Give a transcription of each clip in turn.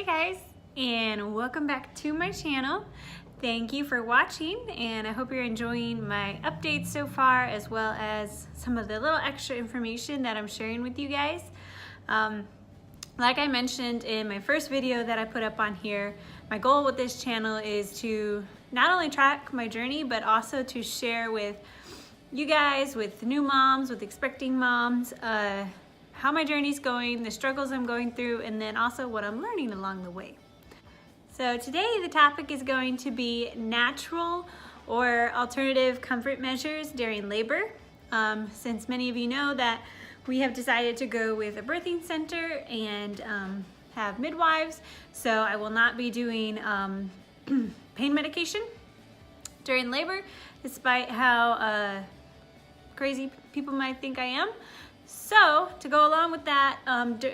Hey guys, and welcome back to my channel. Thank you for watching, and I hope you're enjoying my updates so far, as well as some of the little extra information that I'm sharing with you guys. Like I mentioned in my first video that I put up on here, my goal with this channel is to not only track my journey, but also to share with you guys, with new moms, with expecting moms, how my journey's going, the struggles I'm going through, and then also what I'm learning along the way. So today the topic is going to be natural or alternative comfort measures during labor. Since many of you know that we have decided to go with a birthing center and have midwives, so I will not be doing pain medication during labor, despite how crazy people might think I am. So to go along with that,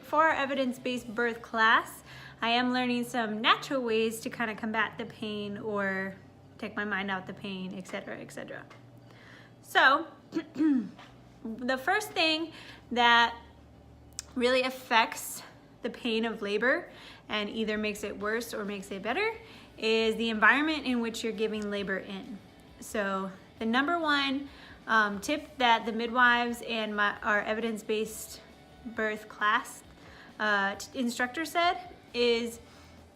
for our evidence-based birth class, I am learning some natural ways to kind of combat the pain or take my mind out the pain, etc., etc. So the first thing that really affects the pain of labor and either makes it worse or makes it better is the environment in which you're giving labor in. So the number one tip that the midwives and our evidence-based birth class instructor said is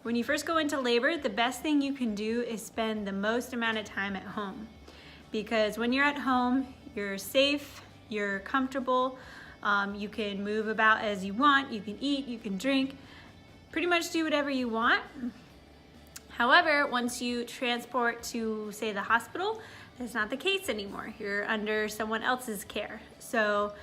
when you first go into labor, the best thing you can do is spend the most amount of time at home. Because when you're at home, you're safe, you're comfortable, you can move about as you want, you can eat, you can drink, pretty much do whatever you want. However, once you transport to, say, the hospital, that's not the case anymore. You're under someone else's care. So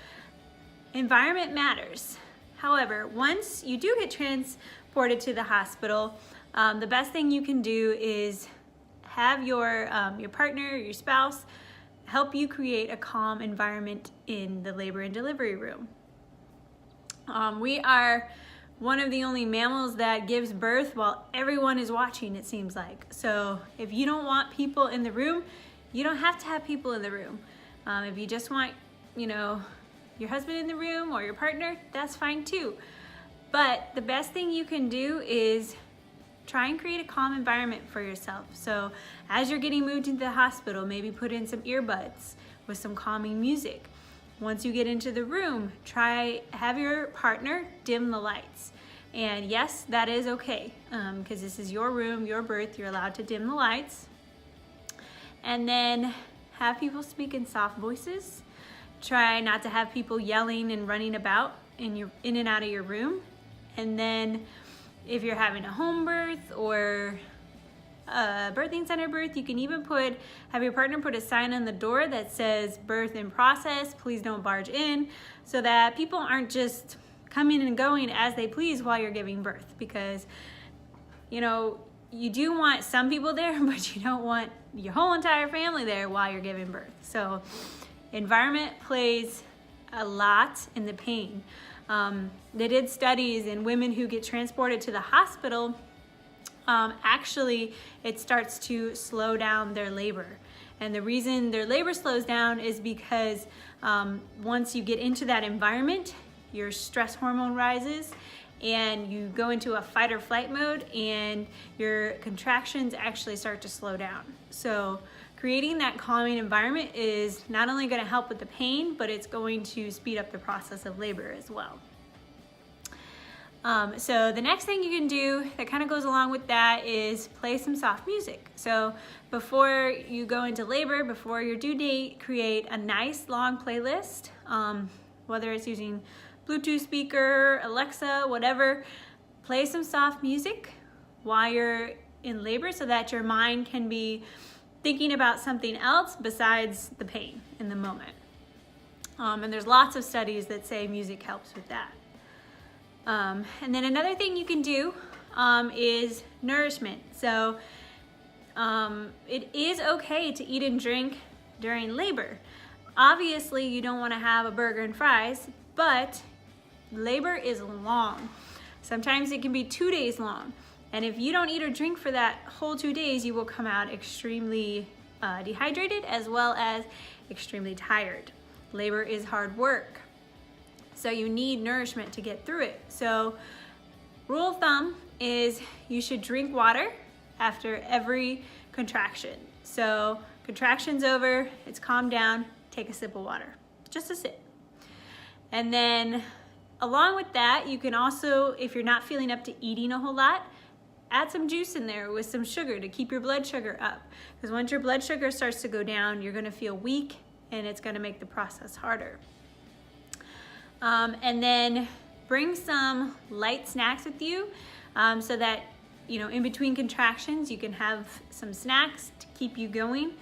environment matters. However, once you do get transported to the hospital, the best thing you can do is have your partner, your spouse, help you create a calm environment in the labor and delivery room. We are one of the only mammals that gives birth while everyone is watching, it seems like. So if you don't want people in the room, you don't have to have people in the room. If you just want, your husband in the room or your partner, that's fine too. But the best thing you can do is try and create a calm environment for yourself. So as you're getting moved into the hospital, maybe put in some earbuds with some calming music. Once you get into the room, have your partner dim the lights. And yes, that is okay, because this is your room, your birth, you're allowed to dim the lights. And then have people speak in soft voices. Try not to have people yelling and running about in and out of your room. And then if you're having a home birth or a birthing center birth, you can even have your partner put a sign on the door that says birth in process, please don't barge in, so that people aren't just coming and going as they please while you're giving birth. Because, you do want some people there, but you don't want your whole entire family there while you're giving birth. So environment plays a lot in the pain. They did studies in women who get transported to the hospital. Actually, it starts to slow down their labor. And the reason their labor slows down is because once you get into that environment, your stress hormone rises and you go into a fight or flight mode, and your contractions actually start to slow down. So creating that calming environment is not only going to help with the pain, but it's going to speed up the process of labor as well. So the next thing you can do that kind of goes along with that is play some soft music. So before you go into labor, before your due date, create a nice long playlist, whether it's using Bluetooth speaker, Alexa, whatever. Play some soft music while you're in labor so that your mind can be thinking about something else besides the pain in the moment. And there's lots of studies that say music helps with that. And then another thing you can do is nourishment. So it is okay to eat and drink during labor. Obviously, you don't want to have a burger and fries, but labor is long. Sometimes it can be 2 days long. And if you don't eat or drink for that whole 2 days, you will come out extremely dehydrated as well as extremely tired. Labor is hard work. So you need nourishment to get through it. So rule of thumb is you should drink water after every contraction. So contraction's over, it's calmed down, take a sip of water, just a sip. And then along with that, you can also, if you're not feeling up to eating a whole lot, add some juice in there with some sugar to keep your blood sugar up. Because once your blood sugar starts to go down, you're gonna feel weak and it's gonna make the process harder. And then bring some light snacks with you so that, in between contractions, you can have some snacks to keep you going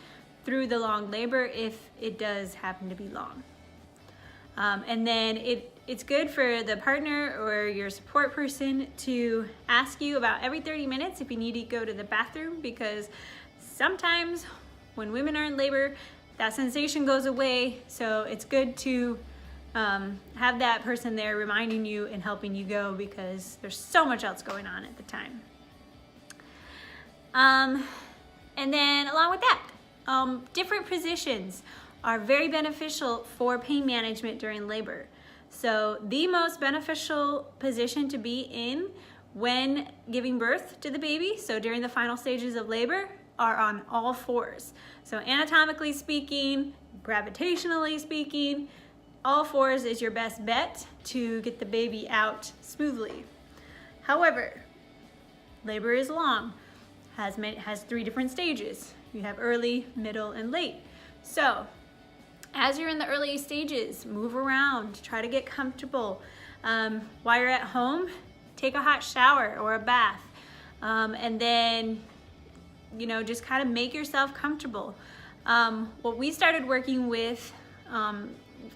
through the long labor if it does happen to be long. And then it's good for the partner or your support person to ask you about every 30 minutes if you need to go to the bathroom, because sometimes when women are in labor, that sensation goes away. So it's good to have that person there reminding you and helping you go, because there's so much else going on at the time. And then along with that, different positions are very beneficial for pain management during labor. So the most beneficial position to be in when giving birth to the baby, so during the final stages of labor, are on all fours. So anatomically speaking, gravitationally speaking, all fours is your best bet to get the baby out smoothly. However, labor is long, has 3 different stages. You have early, middle, and late. So as you're in the early stages, move around, try to get comfortable. While you're at home, take a hot shower or a bath. And then, just kind of make yourself comfortable. What we started working with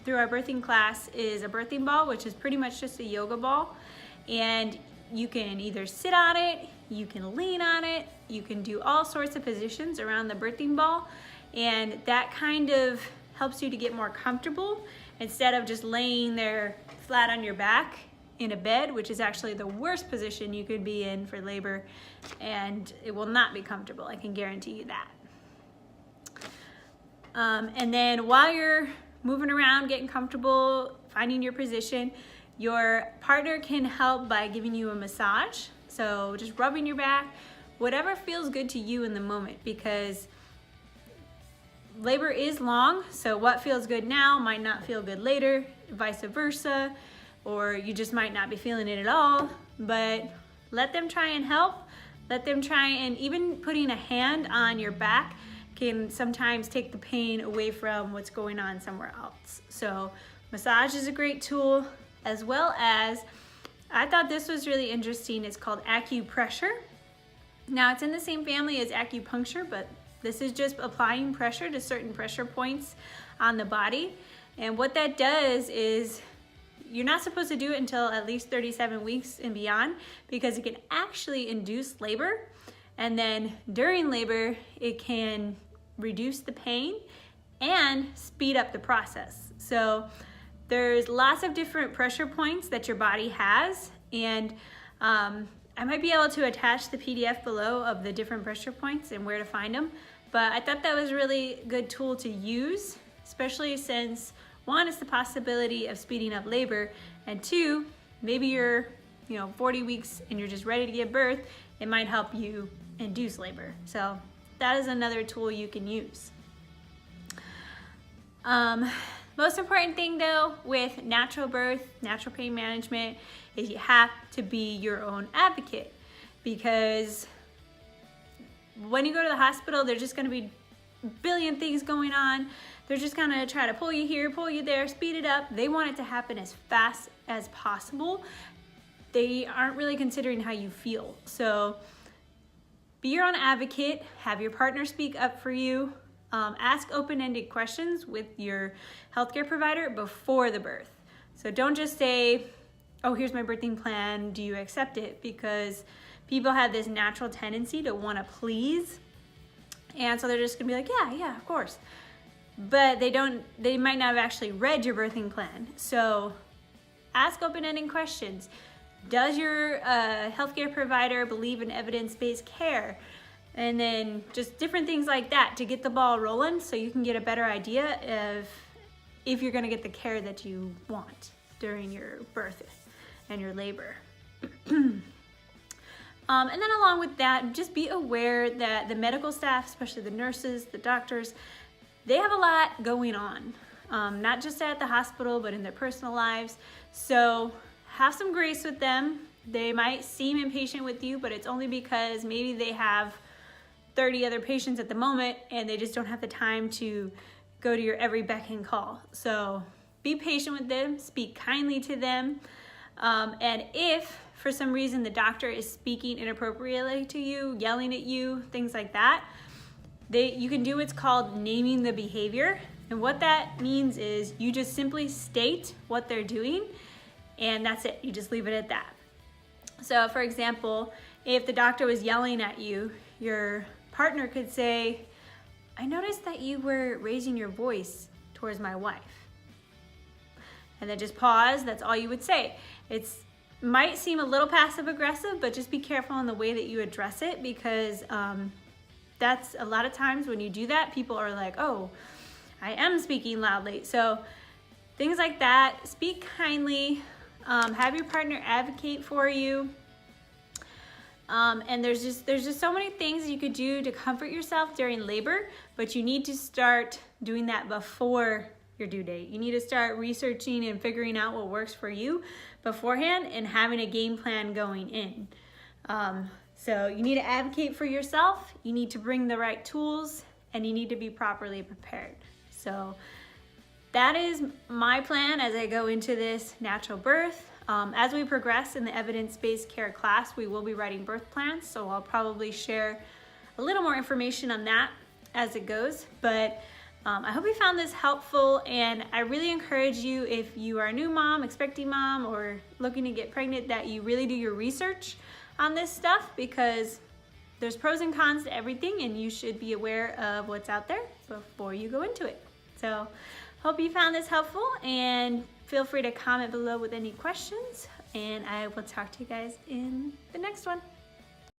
through our birthing class is a birthing ball, which is pretty much just a yoga ball. And you can either sit on it, you can lean on it, you can do all sorts of positions around the birthing ball. And that kind of helps you to get more comfortable instead of just laying there flat on your back in a bed, which is actually the worst position you could be in for labor, and it will not be comfortable, I can guarantee you that. And then while you're moving around, getting comfortable, finding your position, your partner can help by giving you a massage. So just rubbing your back, whatever feels good to you in the moment, because labor is long, so what feels good now might not feel good later, vice versa, or you just might not be feeling it at all. But let them try and help. Let them try, and even putting a hand on your back can sometimes take the pain away from what's going on somewhere else. So massage is a great tool, as well as, I thought this was really interesting, it's called Acupressure. Now it's in the same family as acupuncture, but this is just applying pressure to certain pressure points on the body. And what that does is, you're not supposed to do it until at least 37 weeks and beyond, because it can actually induce labor. And then during labor, it can reduce the pain and speed up the process. So there's lots of different pressure points that your body has. And I might be able to attach the PDF below of the different pressure points and where to find them. But I thought that was a really good tool to use, especially since 1, it's the possibility of speeding up labor, and 2, maybe you're 40 weeks and you're just ready to give birth, it might help you induce labor. So that is another tool you can use. Most important thing though with natural birth, natural pain management, is you have to be your own advocate, because when you go to the hospital, there's just going to be a billion things going on. They're just going to try to pull you here, pull you there, speed it up. They want it to happen as fast as possible. They aren't really considering how you feel. So be your own advocate, have your partner speak up for you, ask open-ended questions with your healthcare provider before the birth. So don't just say, oh, here's my birthing plan, do you accept it? Because people have this natural tendency to want to please. And so they're just gonna be like, yeah, of course. But they might not have actually read your birthing plan. So ask open-ended questions. Does your healthcare provider believe in evidence-based care? And then just different things like that to get the ball rolling, so you can get a better idea of if you're gonna get the care that you want during your birth and your labor. And then along with that, just be aware that the medical staff, especially the nurses, the doctors, they have a lot going on, not just at the hospital, but in their personal lives. So have some grace with them. They might seem impatient with you, but it's only because maybe they have 30 other patients at the moment and they just don't have the time to go to your every beck and call. So be patient with them, speak kindly to them. And if for some reason the doctor is speaking inappropriately to you, yelling at you, things like that, you can do what's called naming the behavior. And what that means is you just simply state what they're doing, and that's it. You just leave it at that. So for example, if the doctor was yelling at you, your partner could say, "I noticed that you were raising your voice towards my wife." And then just pause. That's all you would say. It might seem a little passive aggressive, but just be careful in the way that you address it, because that's a lot of times when you do that, people are like, "Oh, I am speaking loudly." So things like that, speak kindly, have your partner advocate for you. And there's just so many things you could do to comfort yourself during labor, but you need to start doing that before your due date. You need to start researching and figuring out what works for you beforehand and having a game plan going in. So you need to advocate for yourself, you need to bring the right tools, and you need to be properly prepared. So that is my plan as I go into this natural birth. As we progress in the evidence-based care class, we will be writing birth plans, so I'll probably share a little more information on that as it goes. But I hope you found this helpful, and I really encourage you, if you are a new mom, expecting mom, or looking to get pregnant, that you really do your research on this stuff, because there's pros and cons to everything, and you should be aware of what's out there before you go into it. So hope you found this helpful, and feel free to comment below with any questions, and I will talk to you guys in the next one.